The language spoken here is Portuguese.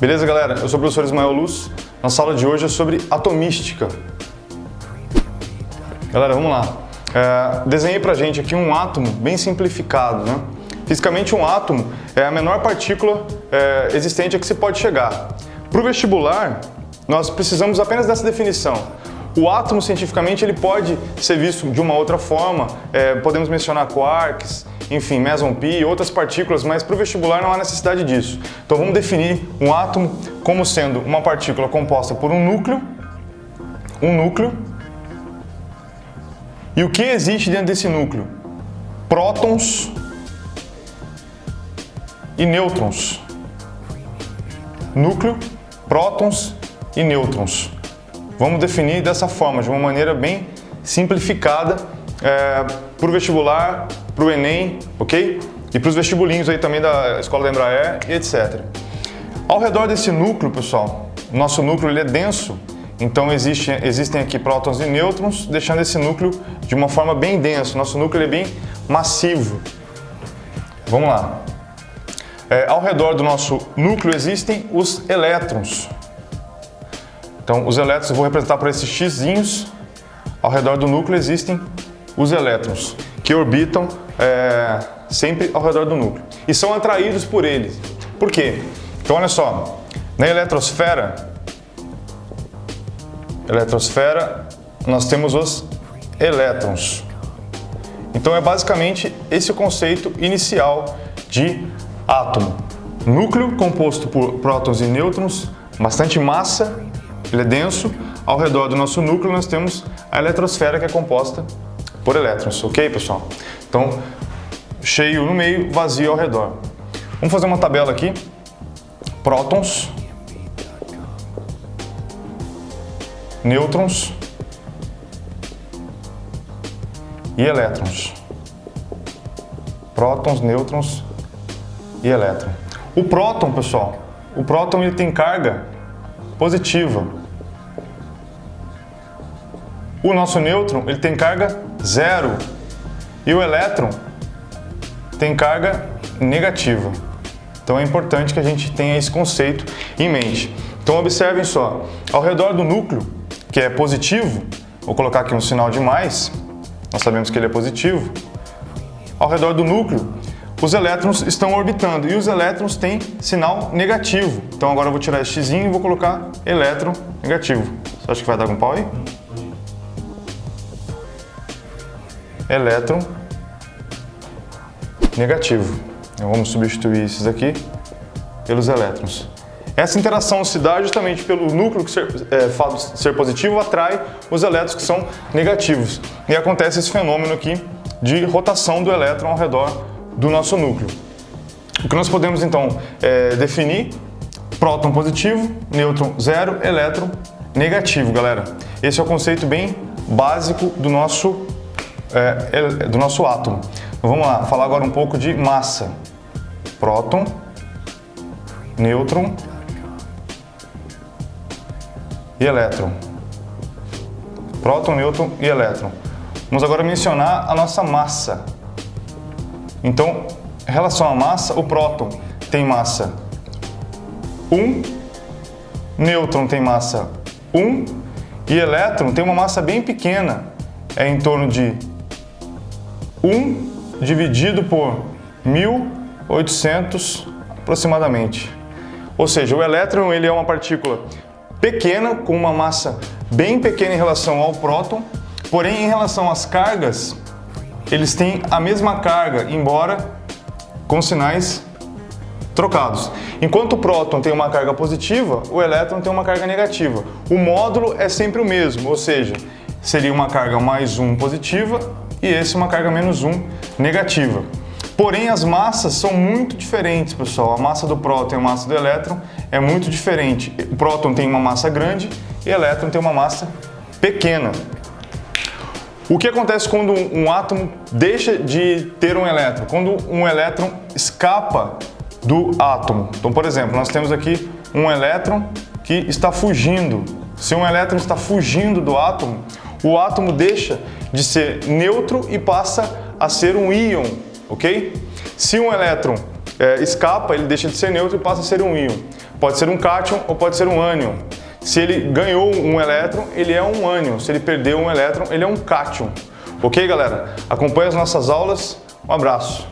Beleza, galera? Eu sou o professor Ismael Luz. Nossa aula de hoje é sobre atomística. Galera, vamos lá. Desenhei pra gente aqui um átomo bem simplificado, né? Fisicamente, um átomo é a menor partícula existente a que se pode chegar. Para o vestibular, nós precisamos apenas dessa definição. O átomo, cientificamente, ele pode ser visto de uma outra forma, podemos mencionar quarks, enfim, meson pi e outras partículas, mas para o vestibular não há necessidade disso. Então vamos definir um átomo como sendo uma partícula composta por um núcleo, e o que existe dentro desse núcleo? Prótons e nêutrons. Núcleo, prótons e nêutrons. Vamos definir dessa forma, de uma maneira bem simplificada para o vestibular, para o Enem, ok? E para os vestibulinhos aí também da Escola da Embraer e etc. Ao redor desse núcleo, pessoal, nosso núcleo ele é denso, então existem aqui prótons e nêutrons, deixando esse núcleo de uma forma bem densa. Nosso núcleo ele é bem massivo. Vamos lá. Ao redor do nosso núcleo existem os elétrons. Então, os elétrons eu vou representar por esses xzinhos. Ao redor do núcleo existem os elétrons, que orbitam sempre ao redor do núcleo. E são atraídos por eles. Por quê? Então, olha só. Na eletrosfera, nós temos os elétrons. Então, é basicamente esse o conceito inicial de átomo. Núcleo composto por prótons e nêutrons, bastante massa, ele é denso. Ao redor do nosso núcleo nós temos a eletrosfera, que é composta por elétrons, ok, pessoal? Então, cheio no meio, vazio ao redor. Vamos fazer uma tabela aqui. Prótons, nêutrons e elétrons. Prótons, nêutrons e elétron. O próton, pessoal, ele tem carga positiva. O nosso nêutron, ele tem carga zero. E o elétron tem carga negativa. Então é importante que a gente tenha esse conceito em mente. Então observem só, ao redor do núcleo, que é positivo, vou colocar aqui um sinal de mais, nós sabemos que ele é positivo. Ao redor do núcleo, os elétrons estão orbitando e os elétrons têm sinal negativo. Então agora eu vou tirar esse xzinho e vou colocar elétron negativo. Você acha que vai dar algum pau aí? Elétron negativo. Então vamos substituir esses aqui pelos elétrons. Essa interação se dá justamente pelo núcleo que fato de ser positivo atrai os elétrons que são negativos. E acontece esse fenômeno aqui de rotação do elétron ao redor do nosso núcleo. O que nós podemos então definir: próton positivo, nêutron zero, elétron negativo, galera. Esse é o conceito bem básico do nosso átomo. Então, vamos lá, falar agora um pouco de massa. Próton, nêutron e elétron. Próton, nêutron e elétron. Vamos agora mencionar a nossa massa. Então, em relação à massa, o próton tem massa 1, nêutron tem massa 1 e elétron tem uma massa bem pequena, é em torno de 1 dividido por 1.800 aproximadamente. Ou seja, o elétron ele é uma partícula pequena, com uma massa bem pequena em relação ao próton, porém em relação às cargas, eles têm a mesma carga, embora com sinais trocados. Enquanto o próton tem uma carga positiva, o elétron tem uma carga negativa. O módulo é sempre o mesmo, ou seja, seria uma carga mais 1 positiva e esse uma carga menos 1 negativa. Porém, as massas são muito diferentes, pessoal. A massa do próton e a massa do elétron é muito diferente. O próton tem uma massa grande e o elétron tem uma massa pequena. O que acontece quando um átomo deixa de ter um elétron? Quando um elétron escapa do átomo. Então, por exemplo, nós temos aqui um elétron que está fugindo. Se um elétron está fugindo do átomo, o átomo deixa de ser neutro e passa a ser um íon, ok? Se um elétron escapa, ele deixa de ser neutro e passa a ser um íon. Pode ser um cátion ou pode ser um ânion. Se ele ganhou um elétron, ele é um ânion. Se ele perdeu um elétron, ele é um cátion. Ok, galera? Acompanhe as nossas aulas. Um abraço.